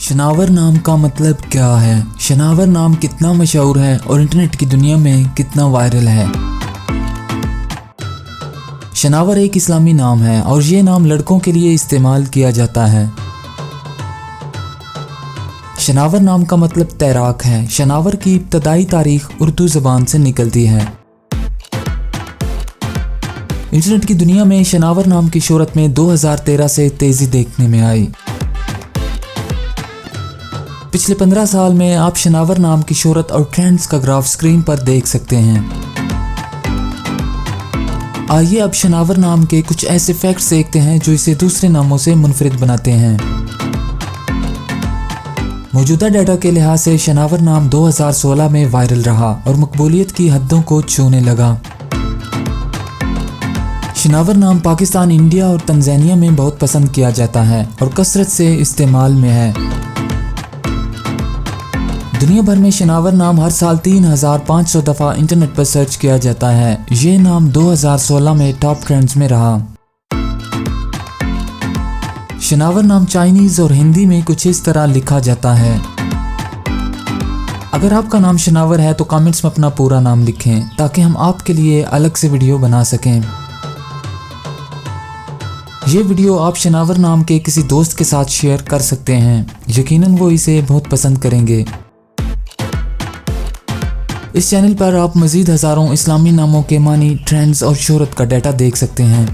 शनावर नाम का मतलब क्या है? शनावर नाम कितना मशहूर है और इंटरनेट की दुनिया में कितना वायरल है? शनावर एक इस्लामी नाम है और ये नाम लड़कों के लिए इस्तेमाल किया जाता है। शनावर नाम का मतलब तैराक है। शनावर की इब्तदाई तारीख उर्दू ज़बान से निकलती है। इंटरनेट की दुनिया में शनावर नाम की शोहरत में 2013 से तेजी देखने में आई। पिछले 15 साल में आप शनावर नाम की शोहरत और ट्रेंड्स का ग्राफ स्क्रीन पर देख सकते हैं। आइए अब शनावर नाम के कुछ ऐसे फैक्ट्स देखते हैं जो इसे दूसरे नामों से मुनफरिद बनाते हैं। मौजूदा डाटा के लिहाज से शनावर नाम 2016 में वायरल रहा और मकबूलियत की हदों को छूने लगा। शनावर नाम पाकिस्तान, इंडिया और तंजानिया में बहुत पसंद किया जाता है और कसरत से इस्तेमाल में है। दुनिया भर में शनावर नाम हर साल 3500 दफ़ा इंटरनेट पर सर्च किया जाता है। ये नाम 2016 में टॉप ट्रेंड्स में रहा। शनावर नाम चाइनीज़ और हिंदी में कुछ इस तरह लिखा जाता है। अगर आपका नाम शनावर है तो कमेंट्स में अपना पूरा नाम लिखें ताकि हम आपके लिए अलग से वीडियो बना सकें। ये वीडियो आप शनावर नाम के किसी दोस्त के साथ शेयर कर सकते हैं, यकीनन वो इसे बहुत पसंद करेंगे। इस चैनल पर आप मज़ीद हज़ारों इस्लामी नामों के मानी, ट्रेंड्स और शोहरत का डाटा देख सकते हैं।